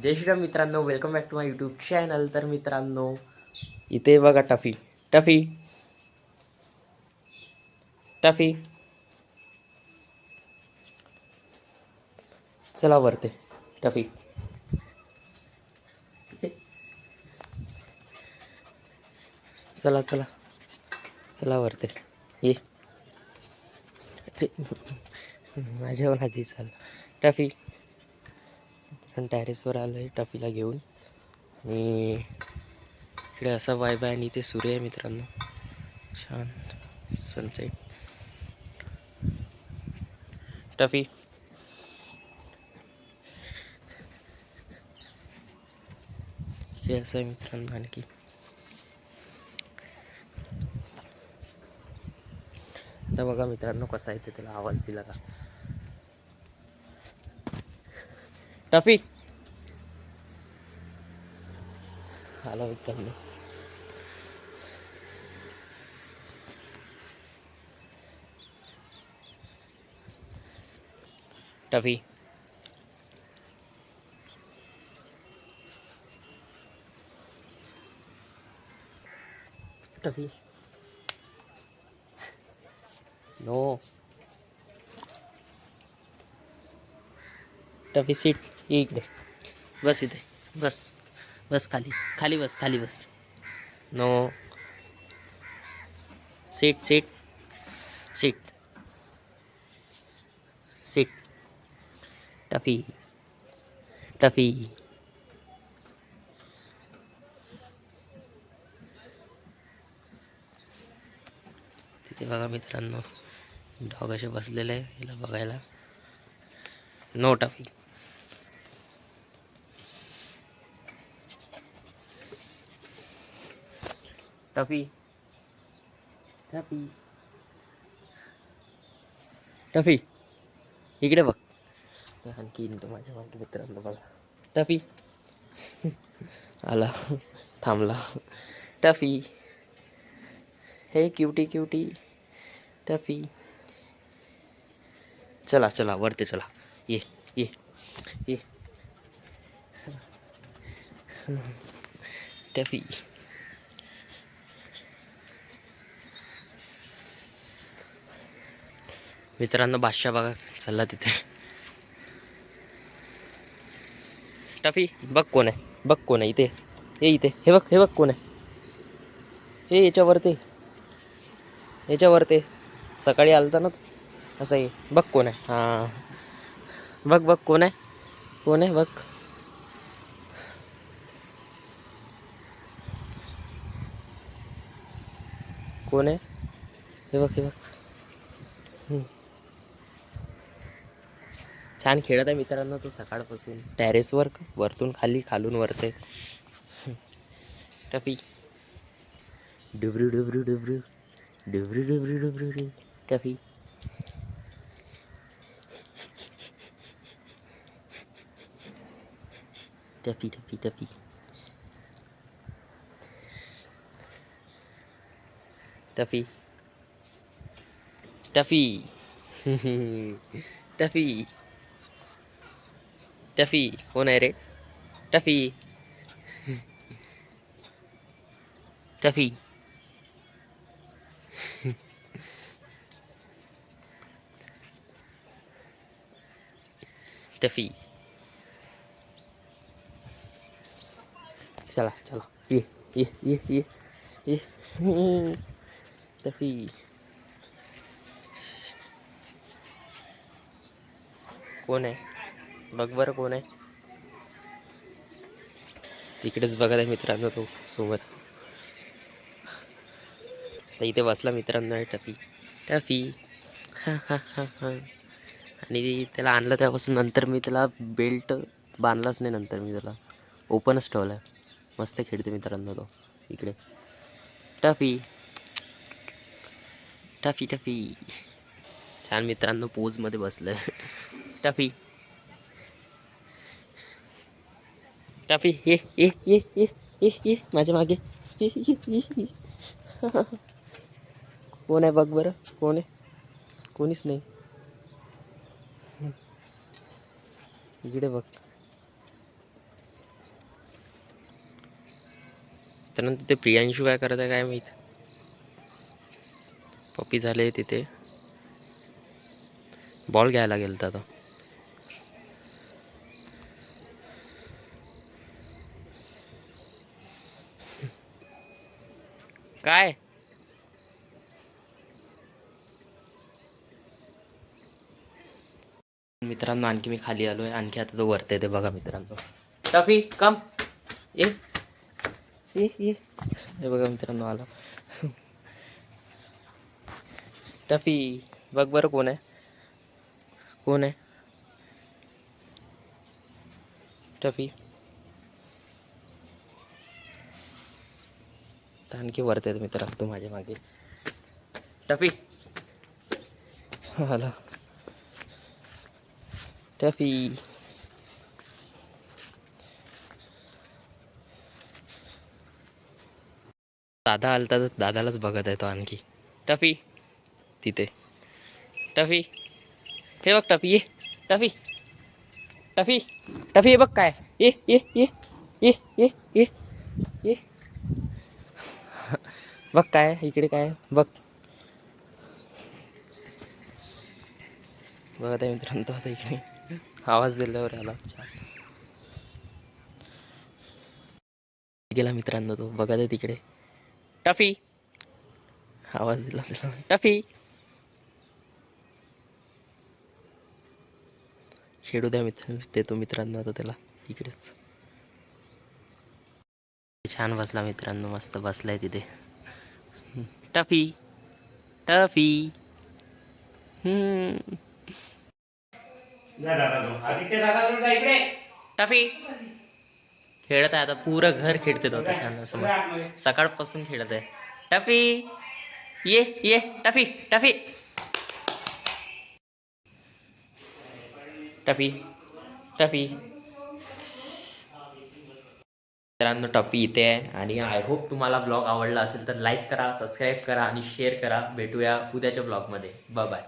जय श्रीराम मित्रांनो, welcome back to my YouTube channel. तर मित्रांनो, इथे बघा टफी टफी टफी. चला वरते टफी. चला चला चला वरते ये. माझ्या आधी चल टफी. टेरेसवर आलं आहे टफीला घेऊन. आणि इकडे असा वाईब आहे आणि इथे सूर्य आहे मित्रांनो. छान सनसेट. टफी हे असं आहे मित्रांनो. आणखी आता बघा मित्रांनो कसा आहे ते, त्याला आवाज दिला का टफी आला मित्रांनो. Tuffy Tuffy no Tuffy sit ये इकडे बस. इथे बस बस खाली खाली बस खाली बस. No seat seat seat seat. Tuffy Tuffy तिथे बघा मित्रांनो, डॉग असे बसलेले आहे हिला बघायला. No Tuffy. Tuffy Tuffy Tuffy इकडे बघ. आणखी तो माझ्या मागे मित्रांनो बघा. टफी आला थांबला. टफी हे क्यूटी क्यूटी टफी. चला चला वरती चला. ये ये ये टफी. मित्रांनो बादशाह बघा चालला तिथे. टफी बघ कोण आहे, बघ कोण आहे इथे. हे इथे हे बघ, हे बघ कोण आहे. हे याच्यावरती याच्यावरती सकाळी आलता ना असं आहे. बघ कोण आहे. हां बघ बघ कोण आहे, कोण आहे बघ. कोण आहे हे बघ, हे बघ. छान खेळत आहे मित्रांनो तो सकाळपासून. टेरेसवर वरतून खाली खालून वरते. टफी डुबरू डुबरू डुबरू डुबरू डुबरू डुबरू Tuffy. Tuffy Tuffy Tuffy Tuffy Tuffy Tuffy Tuffy कोण आहे रे. Tuffy Tuffy Tuffy. चला चला ये ये ये ये ये टफी. कोण आहे बघ बरं कोण आहे. तिकडेच बघत आहे मित्रांनो तो सोबत. तर इथे बसला मित्रांनो आहे टफी टफी. हां हां हां हां. आणि त्याला आणलं त्यापासून नंतर मी त्याला बेल्ट बांधलाच नाही. नंतर मी त्याला ओपनच ठेवला आहे. मस्त खेळते मित्रांनो तो इकडे. टफी टफी टफी छान मित्रांनो पोजमध्ये बसलं आहे. टफी टफी ये ये ये ये ये ये माझ्या मागे ये ये ये ये. कोण आहे बघ बरं कोण आहे. कोणीच नाही. इकडे बघ. मित्रांनो तिथे प्रियांशू काय करत आहे काय माहीत. पप्पी झाले तिथे. बॉल घ्यायला गेलता तो. काय मित्रांनो आणखी मी खाली आलोय. आणखी आता तो वरते येते बघा मित्रांनो. टफी कम ये ये ये. हे बघा मित्रांनो आला. टफी बघ बरं कोण आहे. कोण आहे टफी. तर आणखी वरते येते मित्रांनो तो माझ्या मागे. टफी आला. टफी दादा आलता तर दादालाच बघत आहे तो आणखी. टफी तिथे. टफी हे बघ टफी ये. टफी टफी टफी हे बघ काय. ये ये ये ये ये ये ये. बघ काय इकडे काय बघ. बघत आहे मित्रांनो तो आता इकडे. आवाज दिल्यावर आला. गेला मित्रांनो तो बघत आहे तिकडे. टफी आवाज दिला त्याला. टफी खेळू द्या मित्र देतो मित्रांनो आता त्याला इकडेच. छान बसला मित्रांनो मस्त बसलाय तिथे. टफी टफी टफी खेळत आहे आता. पुरं घर खेळते तो छान असं मस्त. सकाळपासून खेळत आहे. टफी ये ये टफी टफी टफी टफी. मित्रांनो टफी इथे आहे. आणि आय होप तुम्हाला ब्लॉग आवडला असेल तर लाईक करा, सबस्क्राईब करा आणि शेअर करा. भेटूया उद्याच्या ब्लॉगमध्ये. Bye bye.